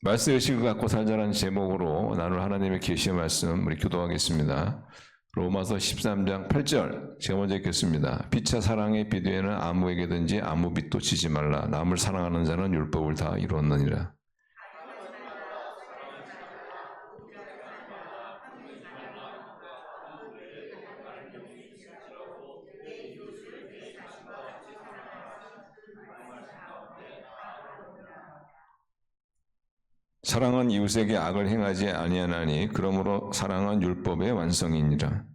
말세 의식을 갖고 살자라는 제목으로 나눌 하나님의 계시의 말씀 우리 교도하겠습니다. 로마서 13장 8절 제가 먼저 읽겠습니다. 피차 사랑의 비두에는 아무에게든지 아무 빚도 지지 말라. 남을 사랑하는 자는 율법을 다 이루었느니라. 사랑은 이웃에게 악을 행하지 아니하나니 그러므로 사랑은 율법의 완성이니라.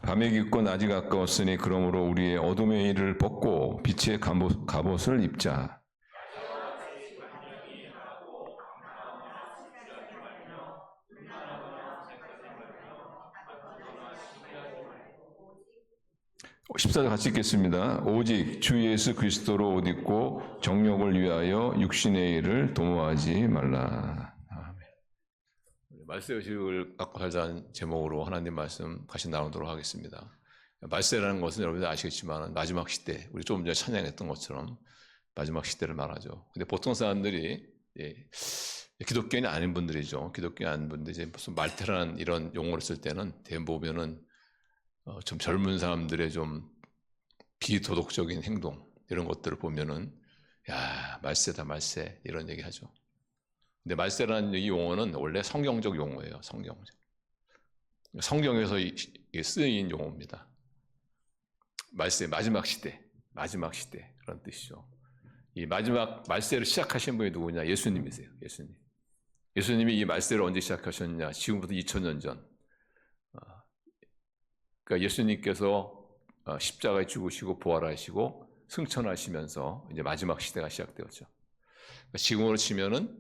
밤이 깊고 낮이 가까웠으니 그러므로 우리의 어둠의 일을 벗고 빛의 갑옷을 입자. 14절 같이 읽겠습니다. 오직 주 예수 그리스도로 옷 입고 정욕을 위하여 육신의 일을 도모하지 말라. 아멘. 말세 의식을 갖고 살자는 제목으로 하나님 말씀 같이 나누도록 하겠습니다. 말세라는 것은 여러분들 아시겠지만 마지막 시대, 우리 조금 전에 찬양했던 것처럼 마지막 시대를 말하죠. 근데 보통 사람들이 기독교인이 아닌 분들이죠. 기독교인이 아닌 분들이 무슨 말테라는 이런 용어를 쓸 때는 대부분 보면은 좀 젊은 사람들의 좀 비도덕적인 행동 이런 것들을 보면은 야 말세다 말세 이런 얘기하죠. 근데 말세라는 이 용어는 원래 성경적 용어예요. 성경에서 쓰인 용어입니다. 말세 마지막 시대 그런 뜻이죠. 이 마지막 말세를 시작하신 분이 누구냐? 예수님이세요. 예수님이 이 말세를 언제 시작하셨냐? 지금부터 2000년 전. 그러니까 예수님께서 십자가에 죽으시고 부활하시고 승천하시면서 이제 마지막 시대가 시작되었죠. 그러니까 지금으로 치면은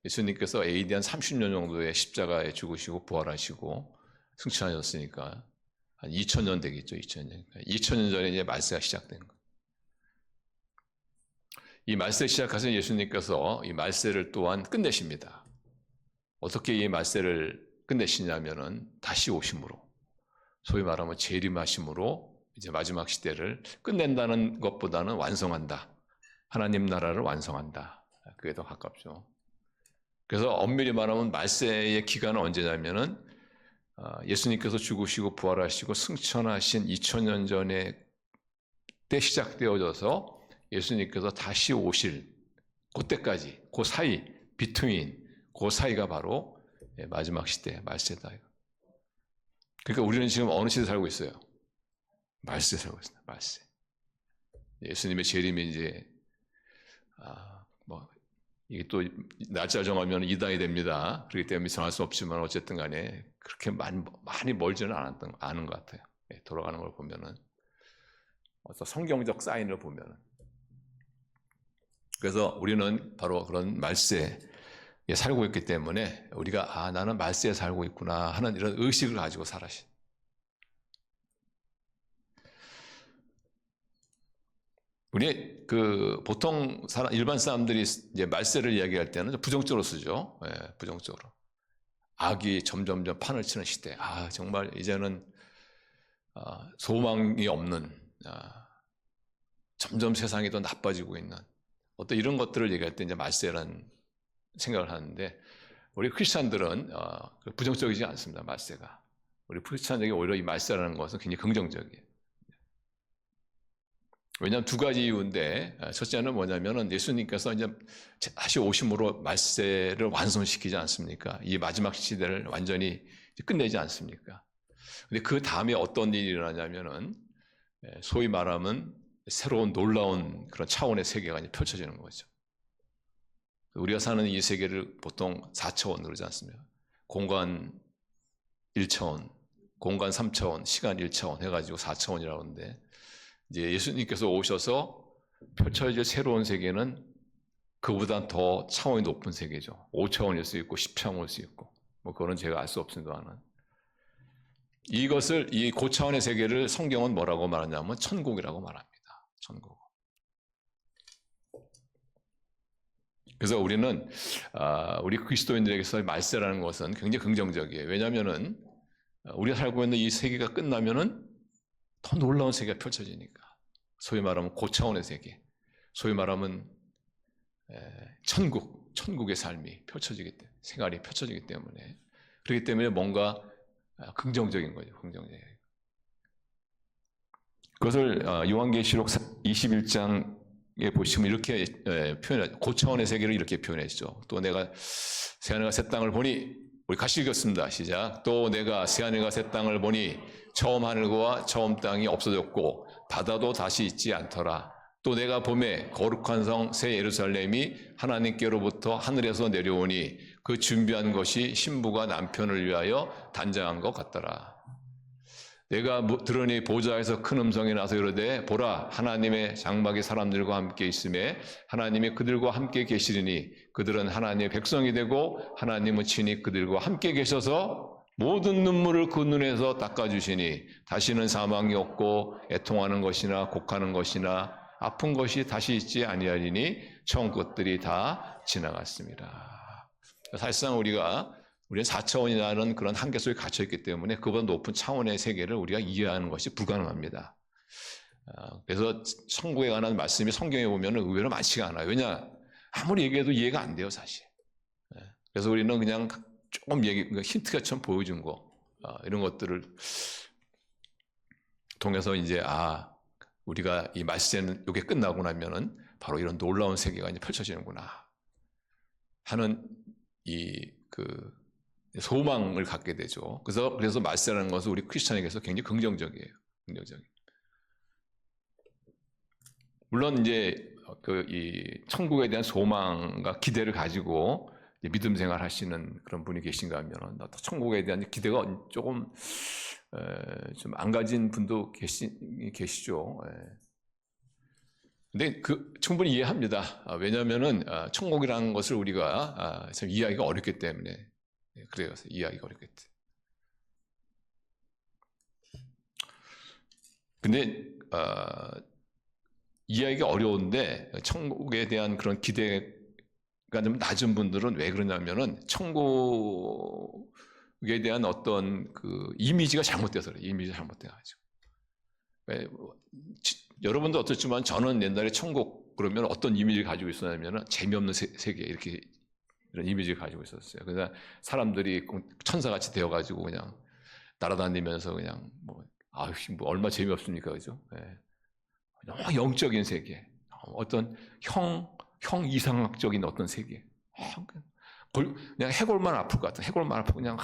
예수님께서 AD 한 30년 정도에 십자가에 죽으시고 부활하시고 승천하셨으니까 한 2000년 되겠죠. 2000년. 2000년 전에 이제 말세가 시작된 거예요. 이 말세를 시작하신 예수님께서 이 말세를 또한 끝내십니다. 어떻게 이 말세를 끝내시냐면은 다시 오심으로. 소위 말하면 재림하심으로 이제 마지막 시대를 끝낸다는 것보다는 완성한다. 하나님 나라를 완성한다. 그게 더 가깝죠. 그래서 엄밀히 말하면 말세의 기간은 언제냐면은 예수님께서 죽으시고 부활하시고 승천하신 2000년 전에 때 시작되어져서 예수님께서 다시 오실 그때까지 그 사이 비트윈 그 사이가 바로 마지막 시대 말세다. 그러니까 우리는 지금 어느 시대에 살고 있어요? 말세에 살고 있습니다. 말세. 예수님의 재림이 이제 이게 또 날짜 정하면 이단이 됩니다. 그렇기 때문에 정할 수 없지만 어쨌든 간에 그렇게 많이 멀지는 않은 것 같아요. 돌아가는 걸 보면은 어떤 성경적 사인을 보면은. 그래서 우리는 바로 그런 말세에 살고 있기 때문에 우리가 나는 말세에 살고 있구나 하는 이런 의식을 가지고 살아시. 우리 보통 일반 사람들이 이제 말세를 이야기할 때는 부정적으로 쓰죠. 부정적으로. 악이 점점점 판을 치는 시대. 정말 이제는 소망이 없는 점점 세상이 더 나빠지고 있는 어떤 이런 것들을 얘기할 때 이제 말세라는 생각을 하는데 우리 크리스찬들은 부정적이지 않습니다. 말세가. 우리 크리스찬에게 오히려 이 말세라는 것은 굉장히 긍정적이에요. 왜냐하면 두 가지 이유인데 첫째는 뭐냐면은 예수님께서 이제 다시 오심으로 말세를 완성시키지 않습니까? 이 마지막 시대를 완전히 끝내지 않습니까? 근데 그 다음에 어떤 일이 일어나냐면은 소위 말하면 새로운 놀라운 그런 차원의 세계가 이제 펼쳐지는 거죠. 우리가 사는 이 세계를 보통 4차원 그러지 않습니까? 공간 1차원, 공간 3차원, 시간 1차원 해가지고 4차원이라고 하는데 이제 예수님께서 오셔서 펼쳐질 새로운 세계는 그보다 더 차원이 높은 세계죠. 5차원일 수 있고 10차원일 수 있고 그거는 제가 알 수 없습니다만 이것을 이 고차원의 세계를 성경은 뭐라고 말하냐면 천국이라고 말합니다. 천국. 그래서 우리는 우리 그리스도인들에게서 말세라는 것은 굉장히 긍정적이에요. 왜냐하면은 우리가 살고 있는 이 세계가 끝나면은 더 놀라운 세계가 펼쳐지니까, 소위 말하면 고차원의 세계, 소위 말하면 천국의 삶이 펼쳐지기 때문에, 생활이 펼쳐지기 때문에, 그렇기 때문에 뭔가 긍정적인 거죠. 긍정적인. 그것을 요한계시록 21장에 보시면 이렇게 표현하죠. 고차원의 세계를 이렇게 표현했죠. 또 내가 새하늘과 새 땅을 보니, 우리 같이 읽었습니다. 시작. 또 내가 새하늘과 새 땅을 보니 처음 하늘과 처음 땅이 없어졌고 바다도 다시 있지 않더라. 또 내가 봄에 거룩한 성 새 예루살렘이 하나님께로부터 하늘에서 내려오니 그 준비한 것이 신부가 남편을 위하여 단장한 것 같더라. 내가 들으니 보좌에서 큰 음성이 나서 이르되 보라 하나님의 장막이 사람들과 함께 있음에 하나님이 그들과 함께 계시리니 그들은 하나님의 백성이 되고 하나님은 친히 그들과 함께 계셔서 모든 눈물을 그 눈에서 닦아주시니 다시는 사망이 없고 애통하는 것이나 곡하는 것이나 아픈 것이 다시 있지 아니하리니 처음 것들이 다 지나갔습니다. 사실상 우리는 4차원이라는 그런 한계 속에 갇혀있기 때문에 그보다 높은 차원의 세계를 우리가 이해하는 것이 불가능합니다. 그래서 천국에 관한 말씀이 성경에 보면 의외로 많지가 않아요. 왜냐? 아무리 얘기해도 이해가 안 돼요, 사실. 그래서 우리는 그냥 조금 힌트가 좀 보여준 거, 이런 것들을 통해서 이제, 우리가 이 말세는 이게 끝나고 나면은 바로 이런 놀라운 세계가 이제 펼쳐지는구나 하는 소망을 갖게 되죠. 그래서 말세라는 것은 우리 크리스천에게서 굉장히 긍정적이에요. 긍정적인. 물론 이제 이 천국에 대한 소망과 기대를 가지고 믿음 생활 하시는 그런 분이 계신가 하면 천국에 대한 기대가 조금 좀 안 가진 분도 계시죠. 근데 충분히 이해합니다. 왜냐하면은 천국이라는 것을 우리가 참 이해하기가 어렵기 때문에. 그래요. 이해하기가 어렵겠지. 근데 이해하기가 어려운데 천국에 대한 그런 기대가 좀 낮은 분들은 왜 그러냐면은 천국에 대한 어떤 그 이미지가 잘못돼서 그래요. 이미지가 잘못돼가지고. 여러분도 어떻지만 저는 옛날에 천국 그러면 어떤 이미지를 가지고 있었냐면은 재미없는 세계 이렇게 이런 이미지를 가지고 있었어요. 그래서 사람들이 천사같이 되어가지고 그냥 날아다니면서 그냥 뭐 얼마 재미없습니까, 그죠? 너무 영적인 세계, 어떤 형 이상학적인 어떤 세계, 그냥 해골만 아플 것 같아. 해골만 아프고 그냥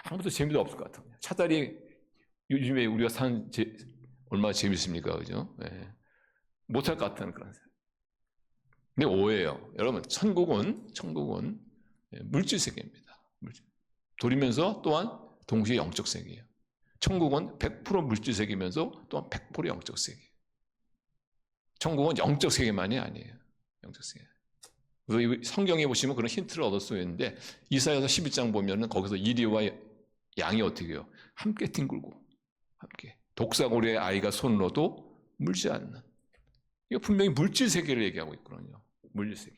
아무도 재미도 없을 것 같아. 차라리 요즘에 우리가 사는 얼마나 재밌습니까, 그죠? 못할 것 같은 그런 세계. 근데 오해예요. 여러분, 천국은 물질 세계입니다. 돌이면서 또한 동시에 영적 세계예요. 천국은 100% 물질 세계면서 또한 100% 영적 세계. 천국은 영적 세계만이 아니에요. 영적 세계. 그래서 성경에 보시면 그런 힌트를 얻을 수 있는데 이사야서 11장 보면은 거기서 이리와 양이 어떻게 해요? 함께 뒹굴고 함께 독사고리의 아이가 손으로도 물지 않는. 이거 분명히 물질 세계를 얘기하고 있거든요. 물질 세계.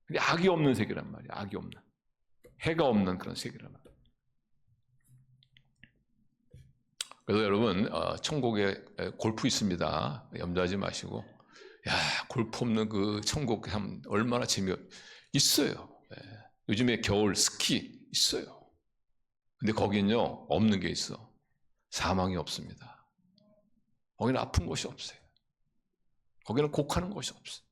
근데 악이 없는 세계란 말이에요. 악이 없는. 해가 없는 그런 세계란 말이에요. 그래서 여러분, 천국에 골프 있습니다. 염려하지 마시고. 골프 없는 그 천국 하면 얼마나 있어요. 요즘에 겨울 스키 있어요. 근데 거기는요, 없는 게 있어. 사망이 없습니다. 거기는 아픈 것이 없어요. 거기는 곡하는 것이 없어요.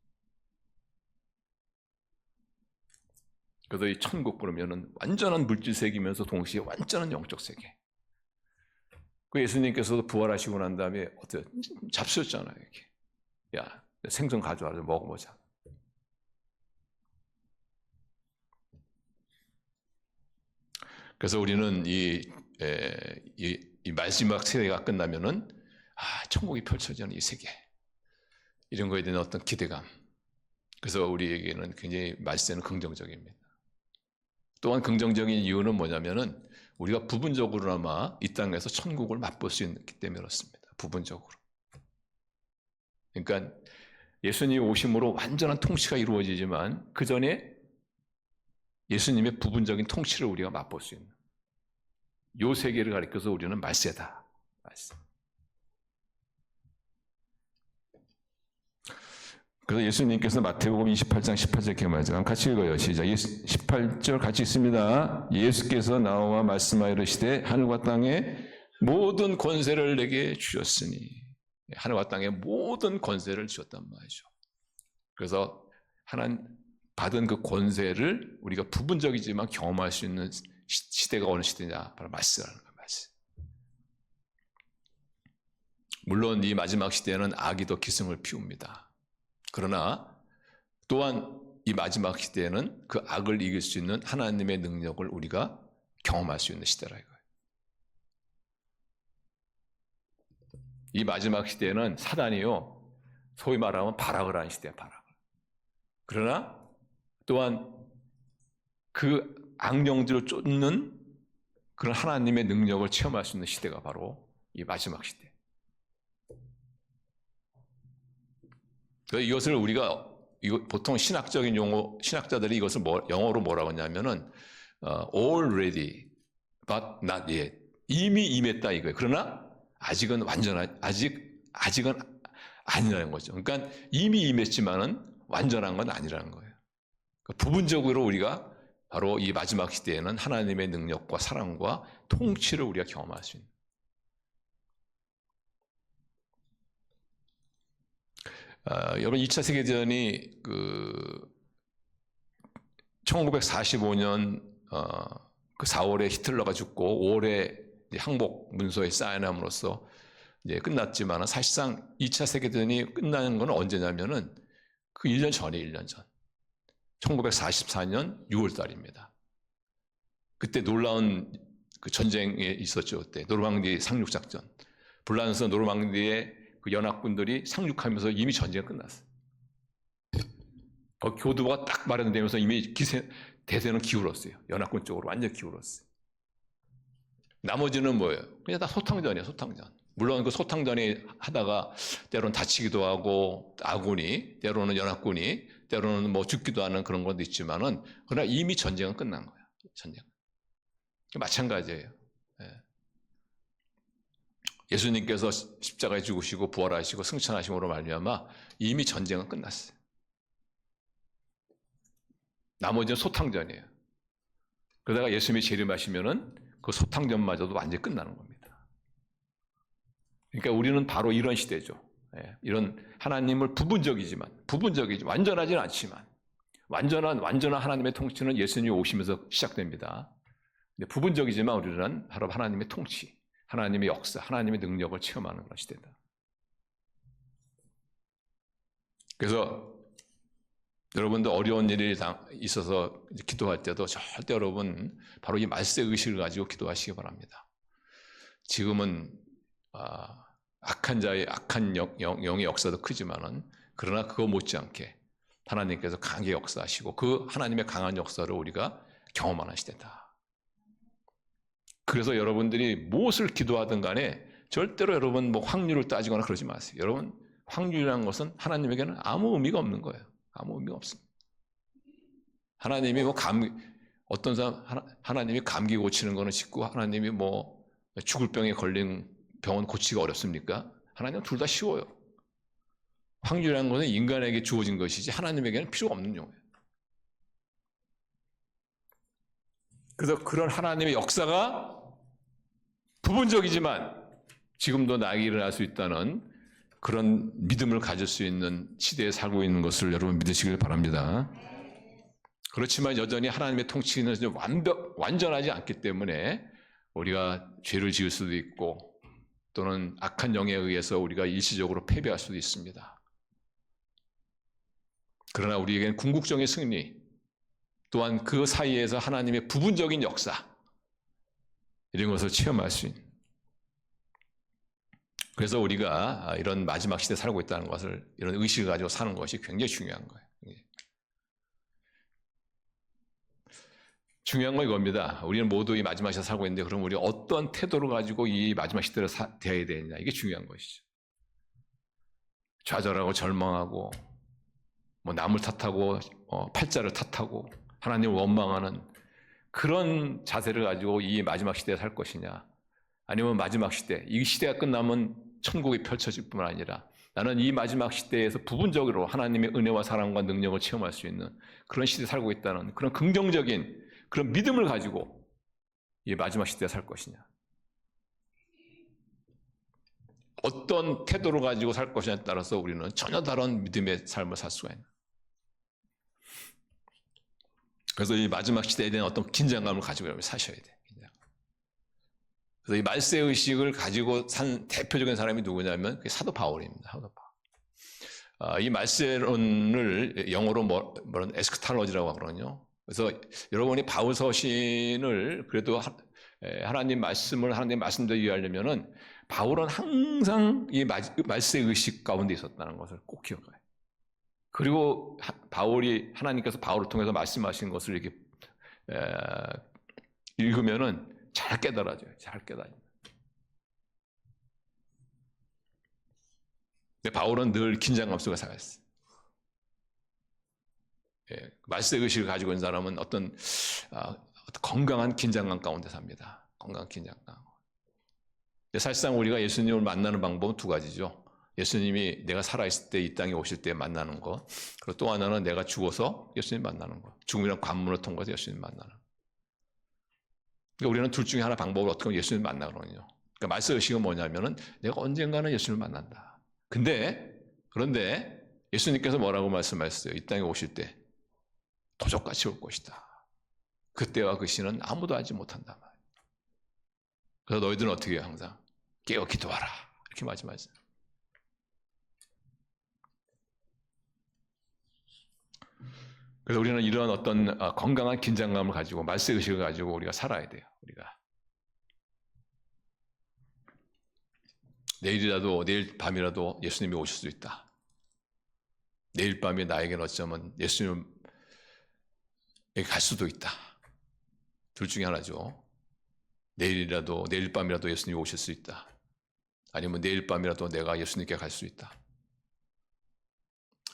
그래서 이 천국 그러면은 완전한 물질 세계이면서 동시에 완전한 영적 세계. 그 예수님께서도 부활하시고 난 다음에 잡수셨잖아요. 이렇게. 생선 가져와서 먹어보자. 그래서 우리는 이 마지막 세대가 끝나면은 천국이 펼쳐지는 이 세계, 이런 거에 대한 어떤 기대감. 그래서 우리에게는 굉장히 말세는 긍정적입니다. 또한 긍정적인 이유는 뭐냐면은 우리가 부분적으로나마 이 땅에서 천국을 맛볼 수 있기 때문에 그렇습니다. 부분적으로. 그러니까 예수님이 오심으로 완전한 통치가 이루어지지만 그 전에 예수님의 부분적인 통치를 우리가 맛볼 수 있는. 요 세계를 가리켜서 우리는 말세다. 말세. 그래서 예수님께서 마태복음 28장 18절 이렇게 말씀 같이 읽어요. 시작. 18절 같이 있습니다. 예수께서 나와 말씀하여 이르시되 하늘과 땅의 모든 권세를 내게 주셨으니, 하늘과 땅의 모든 권세를 주셨단 말이죠. 그래서 하나님 받은 그 권세를 우리가 부분적이지만 경험할 수 있는 시대가 어느 시대냐? 바로 말세라는 거예요. 말세. 물론 이 마지막 시대에는 악이 더 기승을 피웁니다. 그러나 또한 이 마지막 시대에는 그 악을 이길 수 있는 하나님의 능력을 우리가 경험할 수 있는 시대라 이거예요. 이 마지막 시대에는 사단이요, 소위 말하면 발악을 하는 시대야, 발악을. 그러나 또한 그 악령들을 쫓는 그런 하나님의 능력을 체험할 수 있는 시대가 바로 이 마지막 시대. 이것을 우리가 보통 신학적인 용어, 신학자들이 이것을 영어로 뭐라고 하냐면은 already but not yet, 이미 임했다 이거예요. 그러나 아직은 아직은 아니라는 거죠. 그러니까 이미 임했지만은 완전한 건 아니라는 거예요. 그러니까 부분적으로 우리가 바로 이 마지막 시대에는 하나님의 능력과 사랑과 통치를 우리가 경험할 수 있는. 여러분 2차 세계대전이 1945년 그 4월에 히틀러가 죽고 5월에 항복 문서에 사인함으로써 이제 끝났지만 사실상 2차 세계대전이 끝나는 건 언제냐면은 그 1년 전이에요. 1년 전. 1944년 6월 달입니다. 그때 놀라운 그 전쟁이 있었죠. 그때 노르망디 상륙작전. 불란서 노르망디에 그 연합군들이 상륙하면서 이미 전쟁이 끝났어요. 교두보가 딱 마련되면서 이미 대세는 기울었어요. 연합군 쪽으로 완전 기울었어요. 나머지는 뭐예요? 그냥 다 소탕전이에요. 소탕전. 물론 그 소탕전이 하다가 때로는 다치기도 하고 아군이, 때로는 연합군이, 때로는 뭐 죽기도 하는 그런 것도 있지만은 그러나 이미 전쟁은 끝난 거예요. 전쟁. 마찬가지예요. 예수님께서 십자가에 죽으시고 부활하시고 승천하심으로 말미암아 이미 전쟁은 끝났어요. 나머지는 소탕전이에요. 그러다가 예수님이 재림하시면은 그 소탕전마저도 완전히 끝나는 겁니다. 그러니까 우리는 바로 이런 시대죠. 이런 하나님을 부분적이지만 완전하지는 않지만 완전한 하나님의 통치는 예수님이 오시면서 시작됩니다. 근데 부분적이지만 우리는 바로 하나님의 통치, 하나님의 역사, 하나님의 능력을 체험하는 그런 시대다. 그래서 여러분도 어려운 일이 있어서 기도할 때도 절대 여러분 바로 이 말세 의식을 가지고 기도하시기 바랍니다. 지금은 악한 자의 악한 영의 역사도 크지만은 그러나 그거 못지않게 하나님께서 강하게 역사하시고 그 하나님의 강한 역사를 우리가 경험하는 시대다. 그래서 여러분들이 무엇을 기도하든 간에 절대로 여러분 뭐 확률을 따지거나 그러지 마세요. 여러분 확률이라는 것은 하나님에게는 아무 의미가 없는 거예요. 아무 의미가 없습니다. 하나님이 뭐 어떤 사람 하나님이 감기 고치는 거는 쉽고 하나님이 뭐 죽을 병에 걸린 병은 고치기가 어렵습니까? 하나님은 둘 다 쉬워요. 확률이라는 것은 인간에게 주어진 것이지 하나님에게는 필요가 없는 용어예요. 그래서 그런 하나님의 역사가 부분적이지만 지금도 나에게 일어날 수 있다는 그런 믿음을 가질 수 있는 시대에 살고 있는 것을 여러분 믿으시길 바랍니다. 그렇지만 여전히 하나님의 통치는 완전하지 않기 때문에 우리가 죄를 지을 수도 있고 또는 악한 영에 의해서 우리가 일시적으로 패배할 수도 있습니다. 그러나 우리에게는 궁극적인 승리, 또한 그 사이에서 하나님의 부분적인 역사, 이런 것을 체험할 수 있는. 그래서 우리가 이런 마지막 시대에 살고 있다는 것을, 이런 의식을 가지고 사는 것이 굉장히 중요한 거예요. 중요한 건 이겁니다. 우리는 모두 이 마지막 시대에 살고 있는데 그럼 우리 어떤 태도를 가지고 이 마지막 시대를 대해야 되느냐, 이게 중요한 것이죠. 좌절하고 절망하고 뭐 남을 탓하고 팔자를 탓하고 하나님을 원망하는 그런 자세를 가지고 이 마지막 시대에 살 것이냐, 아니면 마지막 시대, 이 시대가 끝나면 천국이 펼쳐질 뿐만 아니라 나는 이 마지막 시대에서 부분적으로 하나님의 은혜와 사랑과 능력을 체험할 수 있는 그런 시대에 살고 있다는 그런 긍정적인 그런 믿음을 가지고 이 마지막 시대에 살 것이냐, 어떤 태도를 가지고 살 것이냐에 따라서 우리는 전혀 다른 믿음의 삶을 살 수가 있는. 그래서 이 마지막 시대에 대한 어떤 긴장감을 가지고 여러분이 사셔야 돼. 그래서 이 말세 의식을 가지고 산 대표적인 사람이 누구냐면 그게 사도 바울입니다. 사도 바울. 이 말세론을 영어로 뭐는 에스크탈로지라고 하거든요. 그래서 여러분이 바울 서신을 그래도 하나님 말씀대로 이해하려면은 바울은 항상 이 말세 의식 가운데 있었다는 것을 꼭 기억해요. 그리고 하나님께서 바울을 통해서 말씀하신 것을 이렇게 읽으면은 잘 깨달아져요. 잘 깨달아요. 근데 바울은 늘 긴장감 속에 살았어요. 말세 의식을 가지고 있는 사람은 어떤 건강한 긴장감 가운데 삽니다. 건강한 긴장감. 사실상 우리가 예수님을 만나는 방법은 두 가지죠. 예수님이 내가 살아있을 때 이 땅에 오실 때 만나는 것, 그리고 또 하나는 내가 죽어서 예수님 만나는 것. 죽음이란 관문을 통과해서 예수님 만나는 것. 그러니까 우리는 둘 중에 하나 방법을 어떻게 하면 예수님 만나거든요. 그러니까 말세 의식은 뭐냐면은 내가 언젠가는 예수님을 만난다. 그런데 예수님께서 뭐라고 말씀하셨어요? 이 땅에 오실 때 도적같이 올 것이다. 그때와 그 시는 아무도 알지 못한다. 그래서 너희들은 어떻게 해요? 항상 깨어 기도하라. 이렇게 말씀하셨어요. 그래서 우리는 이런 어떤 건강한 긴장감을 가지고 말세 의식을 가지고 우리가 살아야 돼요. 우리가 내일이라도 내일 밤이라도 예수님이 오실 수 있다. 내일 밤이 나에게는 어쩌면 예수님에게 갈 수도 있다. 둘 중에 하나죠. 내일 밤이라도 예수님이 오실 수 있다. 아니면 내일 밤이라도 내가 예수님께 갈 수 있다.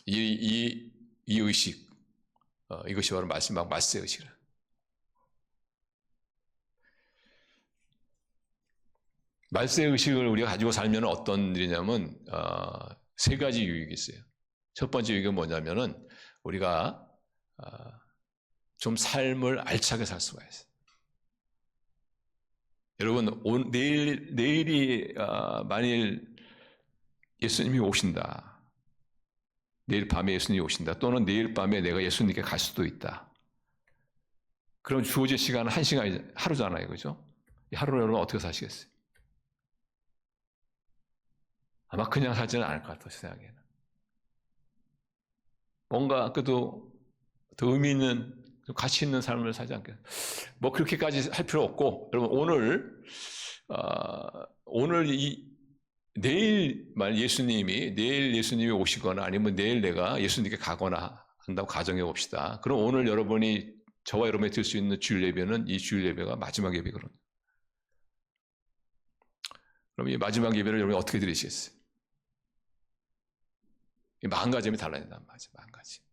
이 의식, 이것이 바로 마지막 말세 의식이라. 말세 의식을 우리가 가지고 살면 어떤 일이냐면 세 가지 유익이 있어요. 첫 번째 유익은 뭐냐면은 우리가 좀 삶을 알차게 살 수가 있어요. 여러분 내일이 만일 예수님이 오신다. 내일 밤에 예수님이 오신다. 또는 내일 밤에 내가 예수님께 갈 수도 있다. 그럼 주어진 시간은 1시간, 하루잖아요. 그죠? 이 하루를 여러분 어떻게 사시겠어요? 아마 그냥 살지는 않을 것 같아요. 생각에는. 뭔가 그래도 더 의미 있는, 가치 있는 삶을 살지 않겠어요? 뭐 그렇게까지 할 필요 없고, 여러분 오늘 내일 예수님이 오시거나 아니면 내일 내가 예수님께 가거나 한다고 가정해 봅시다. 그럼 오늘 여러분이 저와 여러분이 드릴 수 있는 주일 예배는 이 주일 예배가 마지막 예배거든요. 그럼 이 마지막 예배를 여러분이 어떻게 드리시겠어요? 이 마음가짐이 달라진단 말이죠. 마음가짐.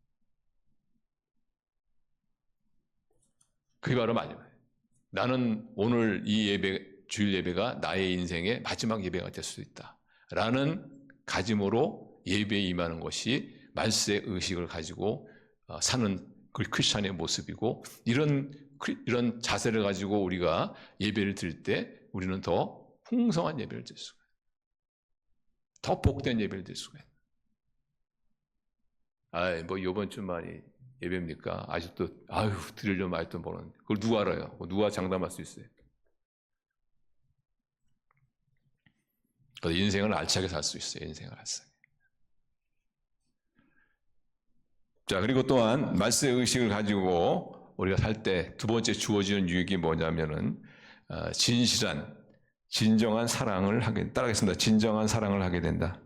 그게 바로 마지막이에요. 나는 오늘 이 주일 예배가 나의 인생의 마지막 예배가 될 수 있다. 라는 가짐으로 예배에 임하는 것이 말세 의식을 가지고 사는 그 크리스찬의 모습이고, 이런 자세를 가지고 우리가 예배를 드릴 때 우리는 더 풍성한 예배를 드릴 수가 있어요. 더 복된 예배를 드릴 수가 있어요. 뭐 이번 주만이 예배입니까? 아직도 드리려면 아직도 모르는데 그걸 누가 알아요? 누가 장담할 수 있어요? 인생을 알차게 살 수 있어요. 인생을 알차게. 자, 그리고 또한 말세 의식을 가지고 우리가 살 때 두 번째 주어지는 유익이 뭐냐면은 진정한 사랑을 따라하겠습니다. 진정한 사랑을 하게 된다.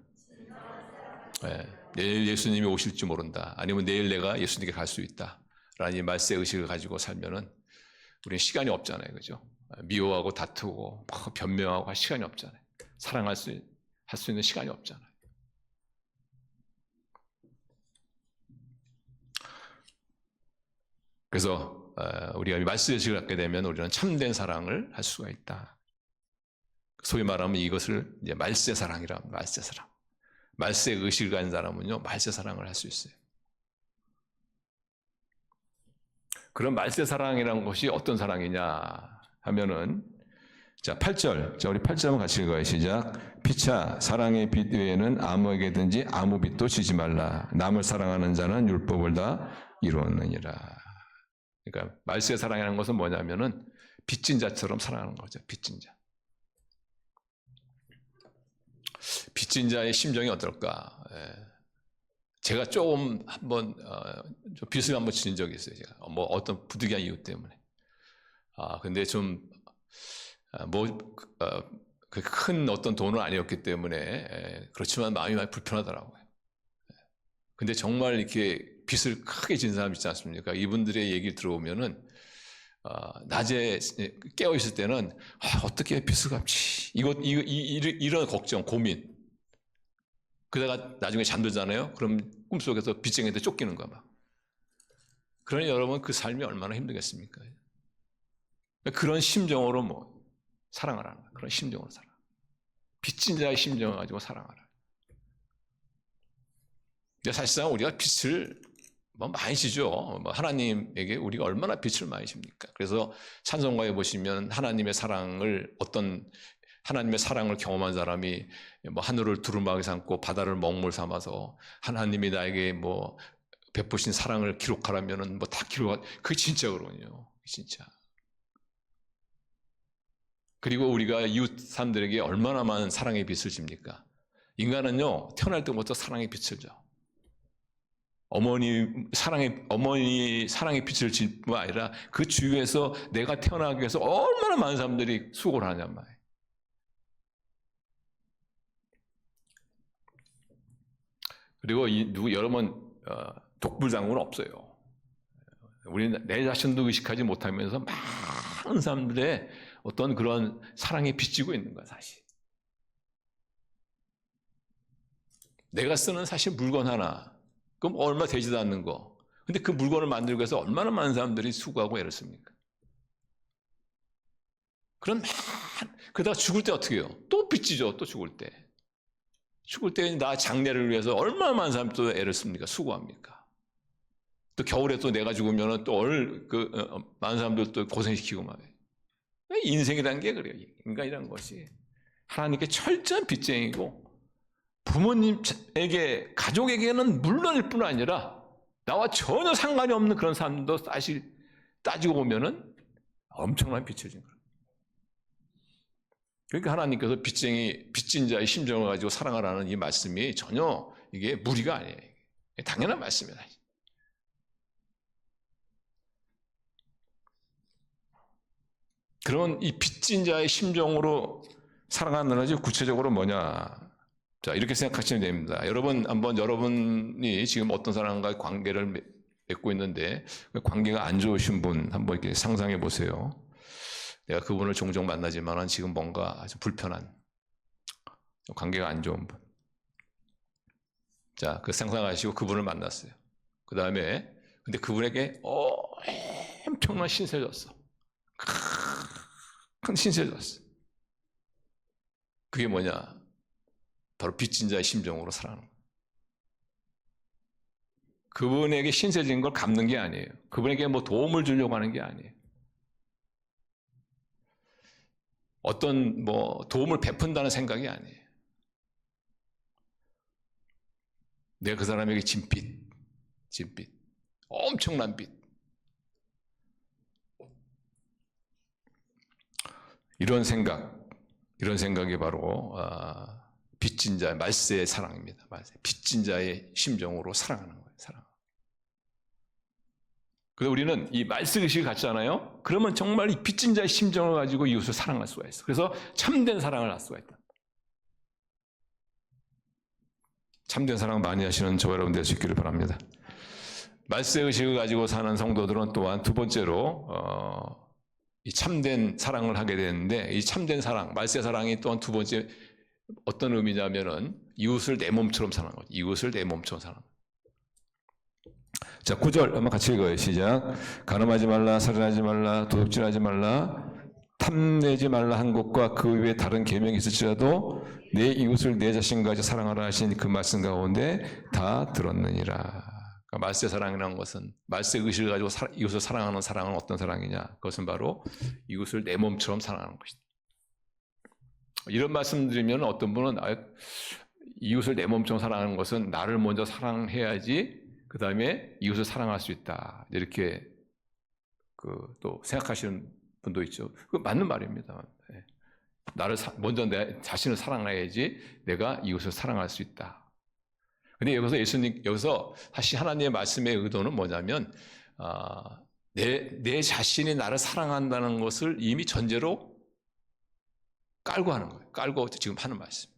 내일 예수님이 오실지 모른다. 아니면 내일 내가 예수님께 갈 수 있다. 라는 이 말세 의식을 가지고 살면은 우리는 시간이 없잖아요. 그죠? 미워하고 다투고 변명하고 할 시간이 없잖아요. 사랑할 수 있는 시간이 없잖아요. 그래서 우리가 말세 의식을 갖게 되면 우리는 참된 사랑을 할 수가 있다. 소위 말하면 이것을 이제 말세 사랑이라 합니다. 말세 사랑. 말세 의식을 가진 사람은요, 말세 사랑을 할 수 있어요. 그런 말세 사랑이라는 것이 어떤 사랑이냐 하면은, 자, 8절. 자, 우리 8절 한번 같이 읽어요. 시작. 피차, 사랑의 빛 외에는 아무에게든지 아무 빛도 지지 말라. 남을 사랑하는 자는 율법을 다 이루었느니라. 그러니까 말세 사랑이라는 것은 뭐냐면은 빚진 자처럼 사랑하는 거죠. 빚진 자. 빚진 자의 심정이 어떨까? 제가 조금 한번 좀 빚을 한번 진 적이 있어요. 제가 뭐 어떤 부득이한 이유 때문에. 근데 좀 큰 어떤 돈은 아니었기 때문에 그렇지만 마음이 많이 불편하더라고요. 근데 정말 이렇게 빚을 크게 진 사람 있지 않습니까? 이분들의 얘기를 들어보면은 낮에 깨어 있을 때는 어떻게 빚을 갚지? 이런 걱정, 고민. 그러다가 나중에 잠들잖아요. 그럼 꿈속에서 빚쟁이한테 쫓기는 거야 막. 그러니 여러분 그 삶이 얼마나 힘들겠습니까? 그런 심정으로 뭐 사랑을 하는 거야. 그런 심정으로 살아. 빚진 자의 심정을 가지고 사랑하라. 사실상 우리가 빚을 많이 지죠. 하나님에게 우리가 얼마나 빚을 많이 집니까? 그래서 찬송가에 보시면 하나님의 사랑을 경험한 사람이 하늘을 두루마기 삼고 바다를 먹물 삼아서 하나님이 나에게 베푸신 사랑을 기록하라면은 다 기록. 그게 진짜거든요. 진짜. 그리고 우리가 이웃 사람들에게 얼마나 많은 사랑의 빚을 집니까? 인간은요 태어날 때부터 사랑의 빚을 져. 어머니 사랑의 빚을 질 뿐 아니라 그 주위에서 내가 태어나기 위해서 얼마나 많은 사람들이 수고를 하냔 말이에요. 그리고 여러분 독불장군은 없어요. 우리는 내 자신도 의식하지 못하면서 많은 사람들의 어떤 그런 사랑에 빚지고 있는 거야 사실. 내가 쓰는 사실 물건 하나, 그럼 얼마 되지도 않는 거. 근데 그 물건을 만들기 위해서 얼마나 많은 사람들이 수고하고 애를 씁니까? 그러다가 죽을 때 어떻게 해요? 또 빚지죠. 또 죽을 때. 죽을 때 나 장례를 위해서 얼마나 많은 사람이 또 애를 씁니까? 수고합니까? 또 겨울에 또 내가 죽으면 또 많은 사람들 또 고생시키고 말이에요. 인생이라는 게 그래요. 인간이라는 것이. 하나님께 철저한 빚쟁이고, 부모님에게, 가족에게는 물론일 뿐 아니라 나와 전혀 상관이 없는 그런 사람도 사실 따지고 보면은 엄청난 빚을 진 거예요. 그러니까 하나님께서 빚진 자의 심정을 가지고 사랑하라는 이 말씀이 전혀 이게 무리가 아니에요. 당연한 말씀이다. 그런 이 빚진 자의 심정으로 사랑하는 것이 구체적으로 뭐냐? 자, 이렇게 생각하시면 됩니다. 여러분이 지금 어떤 사람과 관계를 맺고 있는데 관계가 안 좋으신 분 한번 이렇게 상상해 보세요. 내가 그분을 종종 만나지만 지금 뭔가 아주 불편한 관계가 안 좋은 분. 자, 그 상상하시고 그분을 만났어요. 그 다음에 근데 그분에게 엄청난 신세를 졌어. 큰 신세를 졌어. 그게 뭐냐? 바로 빚진 자의 심정으로 살아가는 거예요. 그분에게 신세진 걸 갚는 게 아니에요. 그분에게 도움을 주려고 하는 게 아니에요. 어떤 도움을 베푼다는 생각이 아니에요. 내가 그 사람에게 진 빚, 엄청난 빚. 이런 생각이 바로 빚진 자의 말세의 사랑입니다. 빚진 자의 심정으로 사랑하는 거예요. 그래서 우리는 이 말세 의식을 갖잖아요. 그러면 정말 이 빚진 자의 심정을 가지고 이웃을 사랑할 수가 있어. 그래서 참된 사랑을 할 수가 있다. 참된 사랑 많이 하시는 저와 여러분 될 수 있기를 바랍니다. 말세 의식을 가지고 사는 성도들은 또한 두 번째로 이 참된 사랑을 하게 되는데, 이 참된 사랑, 말세 사랑이 또한 두 번째 어떤 의미냐면은 이웃을 내 몸처럼 사랑하는 거죠. 이웃을 내 몸처럼 사랑하는 거죠. 자, 9절 한번 같이 읽어요. 시작. 간음하지 말라, 살인하지 말라, 도둑질하지 말라, 탐내지 말라 한 것과 그 외에 다른 계명이 있을지라도 내 이웃을 내 자신과 같이 사랑하라 하신 그 말씀 가운데 다 들었느니라. 그러니까 말세 사랑이라는 것은 말세 의식을 가지고 이웃을 사랑하는 사랑은 어떤 사랑이냐? 그것은 바로 이웃을 내 몸처럼 사랑하는 것이다. 이런 말씀 드리면 어떤 분은 이웃을 내 몸처럼 사랑하는 것은 나를 먼저 사랑해야지 그 다음에 이웃을 사랑할 수 있다. 이렇게 또 생각하시는 분도 있죠. 그 맞는 말입니다. 나를 먼저 내 자신을 사랑해야지 내가 이웃을 사랑할 수 있다. 근데 여기서 다시 하나님의 말씀의 의도는 뭐냐면 내 자신이 나를 사랑한다는 것을 이미 전제로 깔고 하는 거예요. 깔고 지금 하는 말씀.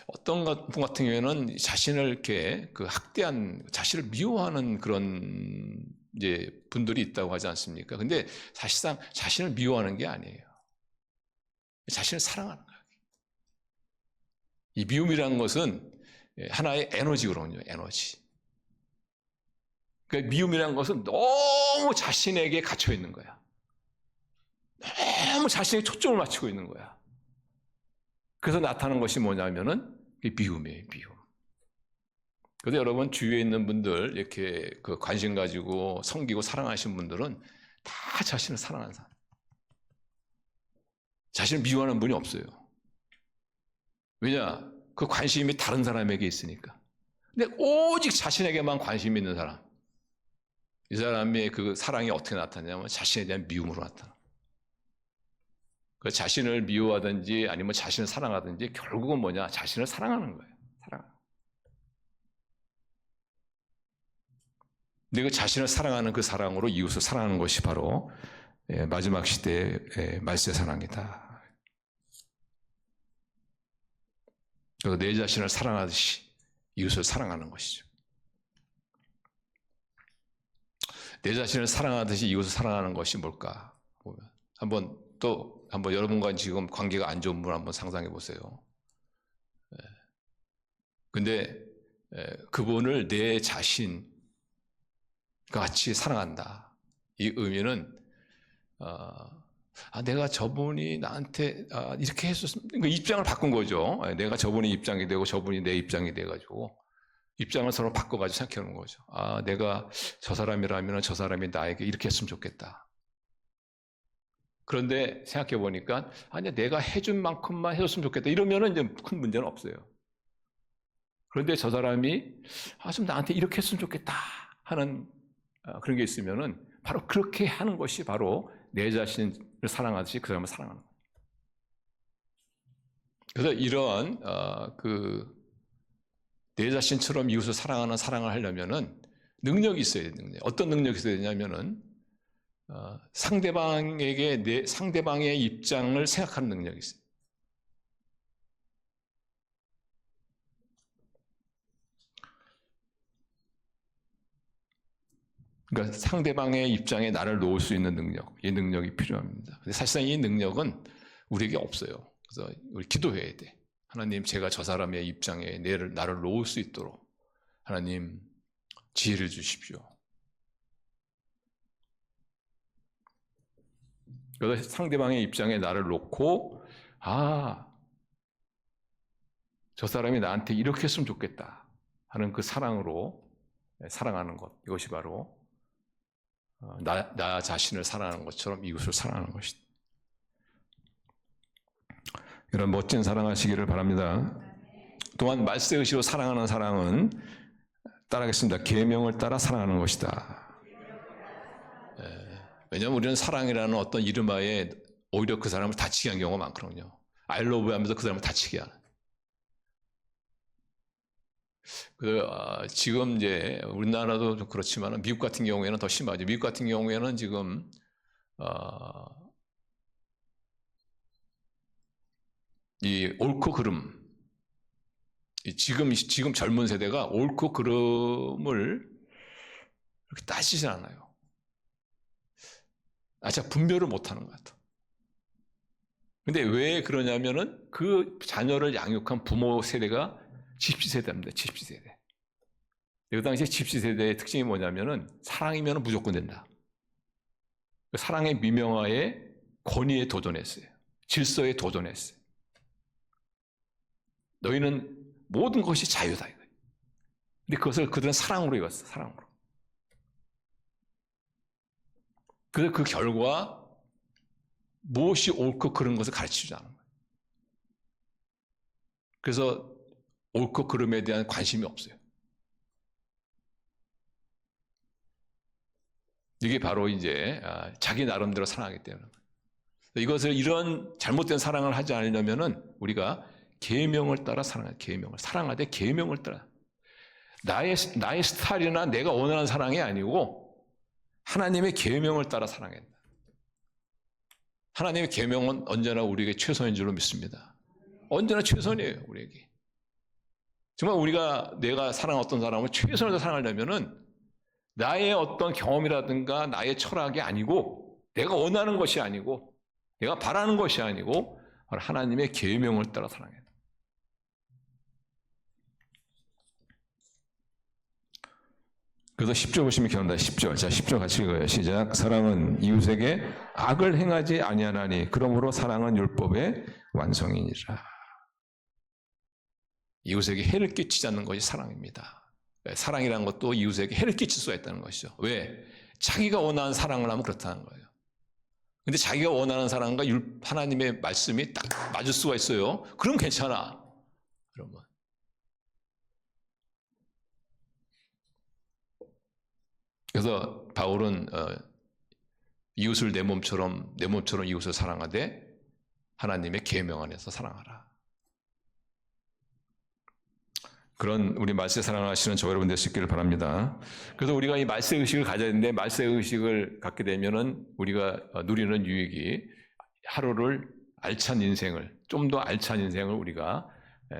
어떤 분 같은 경우에는 자신을 이렇게 학대한, 자신을 미워하는 그런 이제 분들이 있다고 하지 않습니까? 근데 사실상 자신을 미워하는 게 아니에요. 자신을 사랑하는 거예요. 이 미움이라는 것은 하나의 에너지거든요, 에너지. 그러니까 미움이라는 것은 너무 자신에게 갇혀 있는 거야. 너무 자신에게 초점을 맞추고 있는 거야. 그래서 나타나는 것이 뭐냐면은 미움이에요, 미움. 그래서 여러분 주위에 있는 분들 이렇게 관심 가지고 섬기고 사랑하시는 분들은 다 자신을 사랑하는 사람. 자신을 미워하는 분이 없어요. 왜냐? 그 관심이 다른 사람에게 있으니까. 근데 오직 자신에게만 관심이 있는 사람. 이 사람의 그 사랑이 어떻게 나타나냐면 자신에 대한 미움으로 나타나. 그 자신을 미워하든지 아니면 자신을 사랑하든지 결국은 뭐냐? 자신을 사랑하는 거예요. 근데 그 자신을 사랑하는 그 사랑으로 이웃을 사랑하는 것이 바로 마지막 시대의 말세 사랑이다. 그래서 내 자신을 사랑하듯이 이웃을 사랑하는 것이죠. 내 자신을 사랑하듯이 이웃을 사랑하는 것이 뭘까? 보면 한번 여러분과 지금 관계가 안 좋은 분 한번 상상해 보세요. 근데 그분을 내 자신 같이 사랑한다. 이 의미는 내가 저분이 나한테 이렇게 했었으면 그러니까 입장을 바꾼 거죠. 내가 저분이 입장이 되고 저분이 내 입장이 돼가지고 입장을 서로 바꿔가지고 생각하는 거죠. 내가 저 사람이라면 저 사람이 나에게 이렇게 했으면 좋겠다. 그런데 생각해 보니까 아니야, 내가 해준 만큼만 해줬으면 좋겠다. 이러면은 이제 큰 문제는 없어요. 그런데 저 사람이 좀 나한테 이렇게 했으면 좋겠다 하는 그런 게 있으면은 바로 그렇게 하는 것이 바로 내 자신을 사랑하듯이 그 사람을 사랑하는 거예요. 그래서 이러한 내 자신처럼 이웃을 사랑하는 사랑을 하려면은 능력이 있어야 돼요. 어떤 능력이 있어야 되냐면은 상대방의 입장을 생각하는 능력이 있어요. 그러니까 상대방의 입장에 나를 놓을 수 있는 능력, 이 능력이 필요합니다. 근데 사실상 이 능력은 우리에게 없어요. 그래서 우리 기도해야 돼. 하나님, 제가 저 사람의 입장에 나를 놓을 수 있도록 하나님 지혜를 주십시오. 그래서 상대방의 입장에 나를 놓고 저 사람이 나한테 이렇게 했으면 좋겠다 하는 그 사랑으로 사랑하는 것, 이것이 바로 나 자신을 사랑하는 것처럼 이웃을 사랑하는 것이다. 이런 멋진 사랑하시기를 바랍니다. 또한 말세의식으로 사랑하는 사랑은 따라하겠습니다. 계명을 따라 사랑하는 것이다. 왜냐하면 우리는 사랑이라는 어떤 이름하에 오히려 그 사람을 다치게 한 경우가 많거든요. I love you 하면서 그 사람을 다치게 하는. 지금 이제 우리나라도 좀 그렇지만 미국 같은 경우에는 더 심하죠. 미국 같은 경우에는 지금 이 옳고 그름, 지금 젊은 세대가 옳고 그름을 이렇게 따지지 않아요. 잘 분별을 못하는 것 같아. 근데 왜 그러냐면은 그 자녀를 양육한 부모 세대가 집시세대입니다. 집시세대. 그 당시에 집시 세대의 특징이 뭐냐면은 사랑이면 무조건 된다. 사랑의 미명화에 권위에 도전했어요. 질서에 도전했어요. 너희는 모든 것이 자유다. 근데 그것을 그들은 사랑으로 이었어. 사랑으로. 그래서 그 결과 무엇이 옳고 그런 것을 가르치지 않은 거예요. 그래서 옳고 그름에 대한 관심이 없어요. 이게 바로 이제 자기 나름대로 사랑하기 때문에. 이것을 이런 잘못된 사랑을 하지 않으려면은 우리가 계명을 따라 사랑해. 계명을 사랑하되 계명을 따라. 나의 스타일이나 내가 원하는 사랑이 아니고 하나님의 계명을 따라 사랑해야 된다. 하나님의 계명은 언제나 우리에게 최선인 줄로 믿습니다. 언제나 최선이에요, 우리에게. 정말 내가 사랑했던 사람을 최선을 다해 사랑하려면은 나의 어떤 경험이라든가 나의 철학이 아니고 내가 원하는 것이 아니고 내가 바라는 것이 아니고 하나님의 계명을 따라 사랑해야 돼. 그래서 10절 보시면 기억납니다. 10절. 자, 10절 같이 읽어요. 시작. 사랑은 이웃에게 악을 행하지 아니하나니 그러므로 사랑은 율법의 완성이니라. 이웃에게 해를 끼치지 않는 것이 사랑입니다. 사랑이라는 것도 이웃에게 해를 끼칠 수가 있다는 것이죠. 왜? 자기가 원하는 사랑을 하면 그렇다는 거예요. 근데 자기가 원하는 사랑과 하나님의 말씀이 딱 맞을 수가 있어요. 그럼 괜찮아. 여러분. 그래서 바울은 이웃을 내 몸처럼 이웃을 사랑하되 하나님의 계명 안에서 사랑하라. 그런 우리 말세 사랑하시는 저 여러분 될 수 있기를 바랍니다. 그래서 우리가 이 말세 의식을 가져야 되는데 말세 의식을 갖게 되면은 우리가 누리는 유익이 하루를 알찬 인생을 좀 더 알찬 인생을 우리가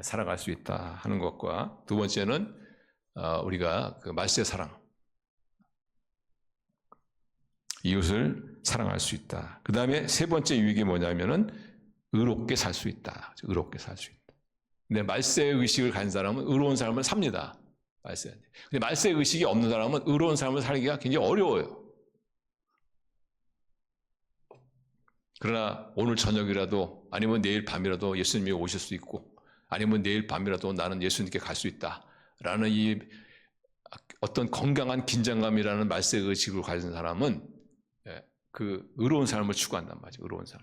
살아갈 수 있다 하는 것과 두 번째는 우리가 그 말세 사랑 이웃을 사랑할 수 있다. 그 다음에 세 번째 유익이 뭐냐면은 의롭게 살 수 있다. 의롭게 살 수 있다. 근데 말세 의식을 가진 사람은 의로운 삶을 삽니다. 근데 말세 의식이 없는 사람은 의로운 삶을 살기가 굉장히 어려워요. 그러나 오늘 저녁이라도 아니면 내일 밤이라도 예수님이 오실 수 있고 아니면 내일 밤이라도 나는 예수님께 갈 수 있다라는 이 어떤 건강한 긴장감이라는 말세 의식을 가진 사람은 그 의로운 삶을 추구한단 말이죠. 의로운 삶.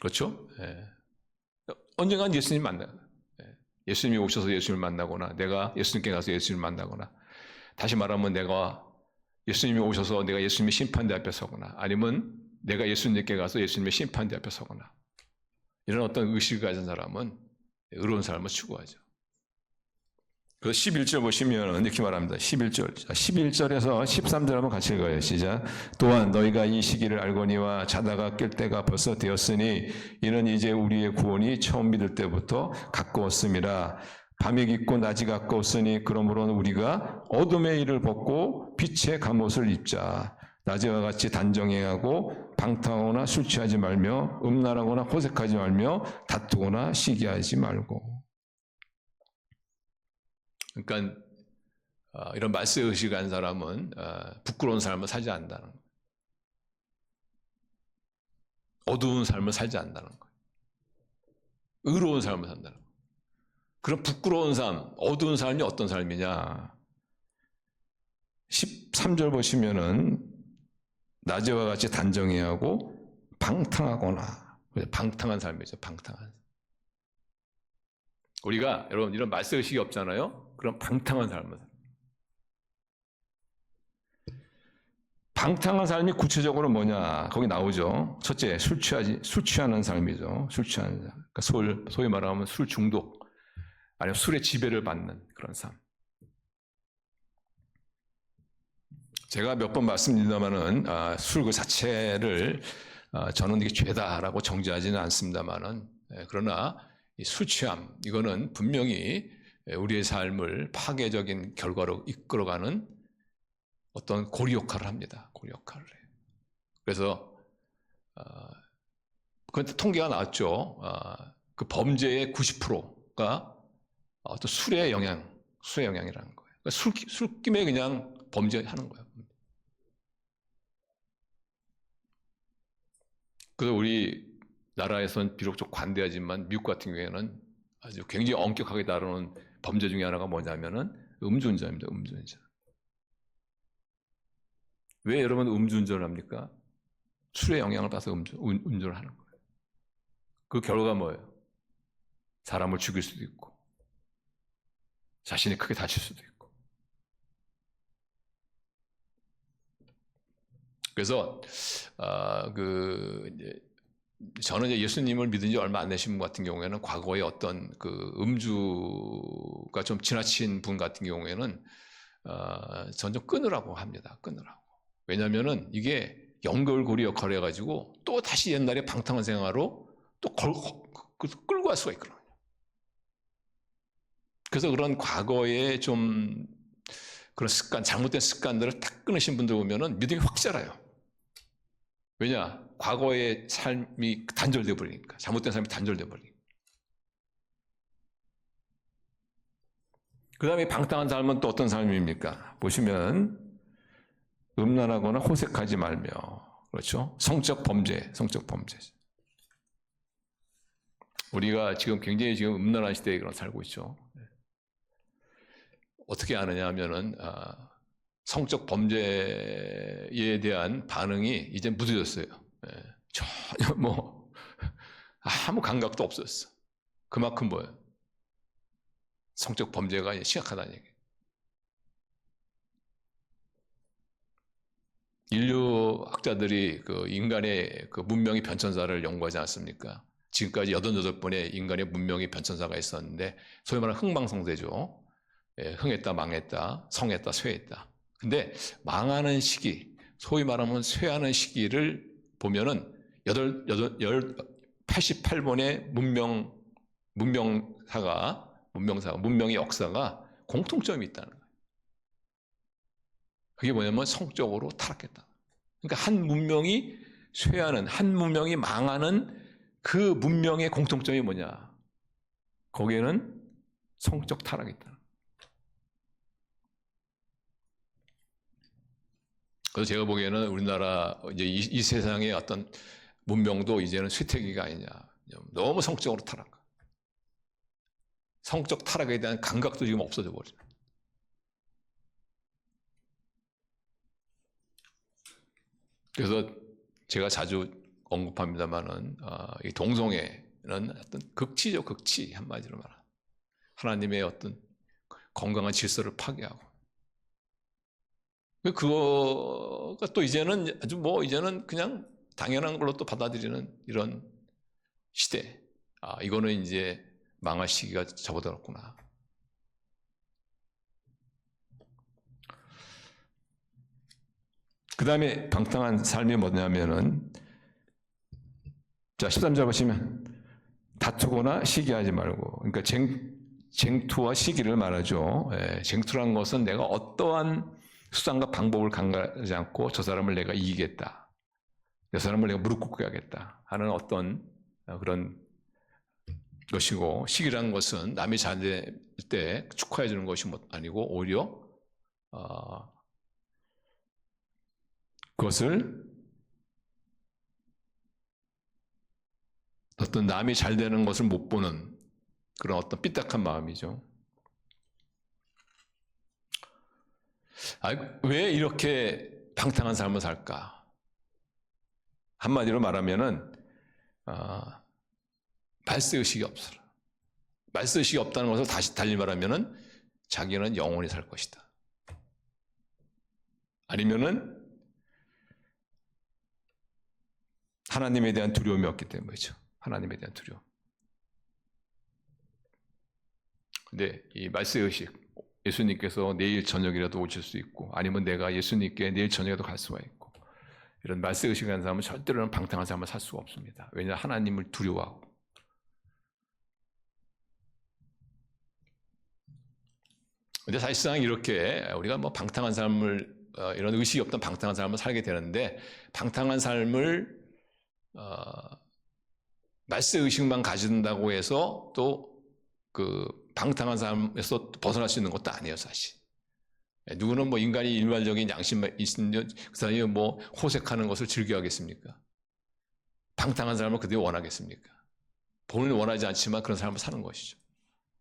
그렇죠? 언젠간 예수님 만나요. 예수님이 오셔서 예수님을 만나거나 내가 예수님께 가서 예수님을 만나거나 다시 말하면 내가 예수님이 오셔서 내가 예수님의 심판대 앞에 서거나 아니면 내가 예수님께 가서 예수님의 심판대 앞에 서거나 이런 어떤 의식을 가진 사람은 의로운 삶을 추구하죠. 그래서 11절 보시면 이렇게 말합니다. 11절. 11절에서 13절 한번 같이 읽어요. 시작. 또한 너희가 이 시기를 알거니와 자다가 깰 때가 벌써 되었으니 이는 이제 우리의 구원이 처음 믿을 때부터 가까웠음이라. 밤이 깊고 낮이 가까웠으니 그러므로 우리가 어둠의 일을 벗고 빛의 갑옷을 입자. 낮에와 같이 단정해하고 방탕하거나 술 취하지 말며 음란하거나 호색하지 말며 다투거나 시기하지 말고. 그러니까 이런 말세 의식을 한 사람은 부끄러운 삶을 살지 않는다는 거예요. 어두운 삶을 살지 않는다는 거예요. 의로운 삶을 산다는 거예요. 그런 부끄러운 삶, 어두운 삶이 어떤 삶이냐? 13절 보시면은 낮에와 같이 단정해야 하고 방탕하거나 방탕한 삶이죠. 방탕한 삶. 우리가 여러분 이런 말세 의식이 없잖아요. 그럼 방탕한 삶을 살아요. 방탕한 삶이 구체적으로 뭐냐? 거기 나오죠. 첫째, 술 취하는 삶이죠. 술 취하는 삶. 그러니까 소위 말하면 술 중독, 아니면 술의 지배를 받는 그런 삶. 제가 몇 번 말씀드립니다만은 술 그 자체를 저는 이게 죄다라고 정죄하지는 않습니다만은 그러나 이 술 취함 이거는 분명히 우리의 삶을 파괴적인 결과로 이끌어가는 어떤 고리 역할을 합니다. 고리 역할을 해요. 그래서 그런데 통계가 나왔죠. 그 범죄의 90%가 또 술의 영향이라는 거예요. 그러니까 술김에 그냥 범죄하는 거예요. 그래서 우리 나라에서는 비록 좀 관대하지만 미국 같은 경우에는 아주 굉장히 엄격하게 다루는 범죄 중에 하나가 뭐냐면은 음주운전입니다. 음주운전. 왜 여러분 음주운전을 합니까? 술의 영향을 받아서 운전을 하는 거예요. 그 결과가 뭐예요? 사람을 죽일 수도 있고 자신이 크게 다칠 수도 있고. 그래서 저는 이제 예수님을 믿은 지 얼마 안 되신 분 같은 경우에는 과거에 어떤 그 음주가 좀 지나친 분 같은 경우에는 전 좀 끊으라고 합니다. 끊으라고. 왜냐하면은 이게 연결고리 역할을 해가지고 또 다시 옛날에 방탕한 생활로 또 끌고 갈 수가 있거든요. 그래서 그런 과거에 좀 그런 습관, 잘못된 습관들을 딱 끊으신 분들 보면은 믿음이 확 자라요. 왜냐? 과거의 삶이 단절돼 버리니까. 잘못된 삶이 단절돼 버리니까. 그 다음에 방탕한 삶은 또 어떤 삶입니까? 보시면 음란하거나 호색하지 말며, 그렇죠? 성적 범죄. 우리가 지금 굉장히 지금 음란한 시대에 살고 있죠. 어떻게 아느냐 하면은 성적 범죄에 대한 반응이 이제 무뎌졌어요. 전혀 뭐 아무 감각도 없었어. 그만큼 뭐예요? 성적 범죄가 심각하다는 얘기예요. 인류 학자들이 그 인간의 그 문명의 변천사를 연구하지 않습니까? 지금까지 88번의 인간의 문명의 변천사가 있었는데 소위 말하는 흥망성쇠죠. 흥했다, 망했다, 성했다, 쇠했다. 근데 망하는 시기, 소위 말하면 쇠하는 시기를 보면은 88번의 문명의 역사가 공통점이 있다는 거예요. 그게 뭐냐면 성적으로 타락했다. 그러니까 한 문명이 쇠하는, 한 문명이 망하는 그 문명의 공통점이 뭐냐? 거기에는 성적 타락이 있다. 그래서 제가 보기에는 우리나라 이제 이 세상의 어떤 문명도 이제는 쇠퇴기가 아니냐. 너무 성적으로 타락. 성적 타락에 대한 감각도 지금 없어져 버리죠. 그래서 제가 자주 언급합니다만은 이 동성애는 어떤 극치죠, 극치 한마디로 말하면 하나님의 어떤 건강한 질서를 파괴하고. 그거가 또 이제는 아주 뭐 이제는 그냥 당연한 걸로 또 받아들이는 이런 시대. 이거는 이제 망할 시기가 접어들었구나. 그 다음에 방탕한 삶이 뭐냐면은, 자, 13절 보시면, 다투거나 시기하지 말고, 그러니까 쟁투와 시기를 말하죠. 쟁투란 것은 내가 어떠한 수단과 방법을 강구하지 않고 저 사람을 내가 이기겠다. 저 사람을 내가 무릎 꿇게 하겠다. 하는 어떤 그런 것이고, 시기라는 것은 남이 잘 될 때 축하해 주는 것이 아니고 오히려 그것을 어떤 남이 잘 되는 것을 못 보는 그런 어떤 삐딱한 마음이죠. 왜 이렇게 방탕한 삶을 살까? 한마디로 말하면은 말세의식이 없어요. 말세의식이 없다는 것을 다시 달리 말하면은 자기는 영원히 살 것이다. 아니면은 하나님에 대한 두려움이 없기 때문이죠. 하나님에 대한 두려움. 근데 이 말세의식, 예수님께서 내일 저녁이라도 오실 수 있고 아니면 내가 예수님께 내일 저녁에도 갈 수가 있고 이런 말세의식을 하는 사람은 절대로는 방탕한 삶을 살 수가 없습니다. 왜냐하면 하나님을 두려워하고. 근데 사실상 이렇게 우리가 뭐 방탕한 삶을 이런 의식이 없던 방탕한 삶을 살게 되는데 방탕한 삶을 말세의식만 가진다고 해서 또 그 방탕한 삶에서 벗어날 수 있는 것도 아니에요, 사실. 누구는 뭐 인간이 일반적인 양심만 있으면 그 사람이 뭐 호색하는 것을 즐겨하겠습니까? 방탕한 삶을 그들이 원하겠습니까? 본인은 원하지 않지만 그런 삶을 사는 것이죠.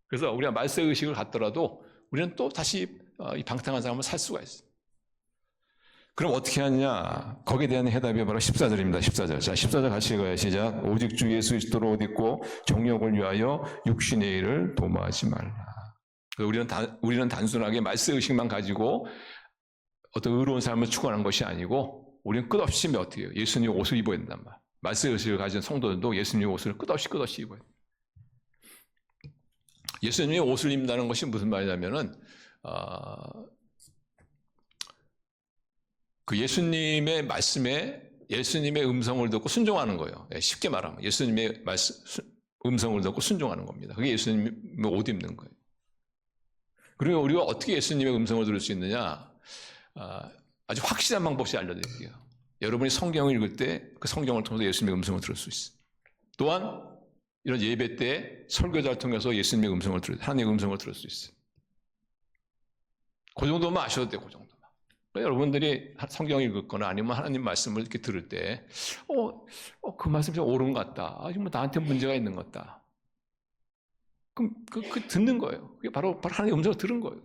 그래서 우리가 말세 의식을 갖더라도 우리는 또 다시 이 방탕한 삶을 살 수가 있어요. 그럼 어떻게 하느냐? 거기에 대한 해답이 바로 14절입니다. 14절. 자, 14절 같이 읽어요. 시작. 오직 주 예수 그리스도로 옷 입고 정욕을 위하여 육신의 일을 도모하지 말라. 우리는 단순하게 말세 의식만 가지고 어떤 의로운 삶을 추구하는 것이 아니고 우리는 끝없이 어떻게 해요? 예수님 옷을 입어야 된단 말이에요. 말세 의식을 가진 성도들도 예수님 옷을 끝없이 입어야 돼요. 예수님의 옷을 입는다는 것이 무슨 말이냐면은 그 예수님의 말씀에 예수님의 음성을 듣고 순종하는 거예요. 쉽게 말하면 예수님의 음성을 듣고 순종하는 겁니다. 그게 예수님의 옷 입는 거예요. 그리고 우리가 어떻게 예수님의 음성을 들을 수 있느냐? 아주 확실한 방법이 알려드릴게요. 여러분이 성경을 읽을 때 그 성경을 통해서 예수님의 음성을 들을 수 있어요. 또한 이런 예배 때 설교자를 통해서 예수님의 음성을 하나님의 음성을 들을 수 있어요. 그 정도만 아셔도 돼요. 그 정도만. 그러니까 여러분들이 성경을 읽거나 아니면 하나님 말씀을 이렇게 들을 때 그 말씀이 좀 옳은 것 같다. 뭐 나한테 문제가 있는 것 같다. 그럼 그 듣는 거예요. 그게 바로 하나님의 음성을 들은 거예요.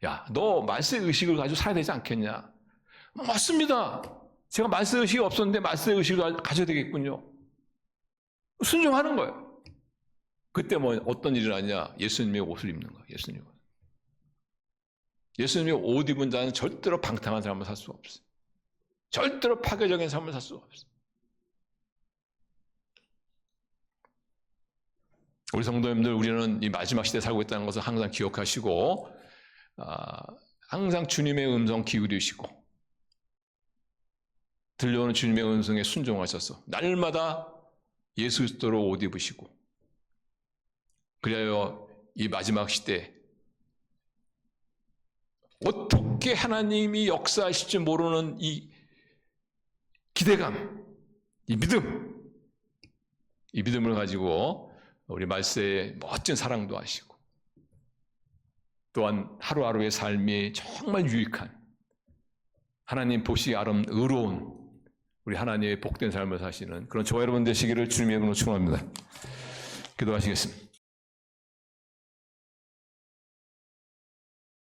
야, 너 말세 의식을 가지고 살아야 되지 않겠냐? 맞습니다. 제가 말세 의식이 없었는데 말세 의식을 가져야 되겠군요. 순종하는 거예요. 그때 뭐 어떤 일을 하냐? 예수님의 옷을 입는 거예요. 예수님의 옷. 예수님의 옷 입은 자는 절대로 방탕한 삶을 살 수가 없어요. 절대로 파괴적인 삶을 살 수가 없어요. 우리 성도님들, 우리는 이 마지막 시대에 살고 있다는 것을 항상 기억하시고 항상 주님의 음성 기울이시고 들려오는 주님의 음성에 순종하셔서 날마다 예수 그리스도로 옷 입으시고 그래야 이 마지막 시대에 어떻게 하나님이 역사하실지 모르는 이 기대감, 이 믿음을 가지고 우리 말세에 멋진 사랑도 하시고 또한 하루하루의 삶이 정말 유익한 하나님 보시기 의로운 우리 하나님의 복된 삶을 사시는 그런 저와 여러분 되시기를 주님의 이름으로 축원합니다. 기도하시겠습니다.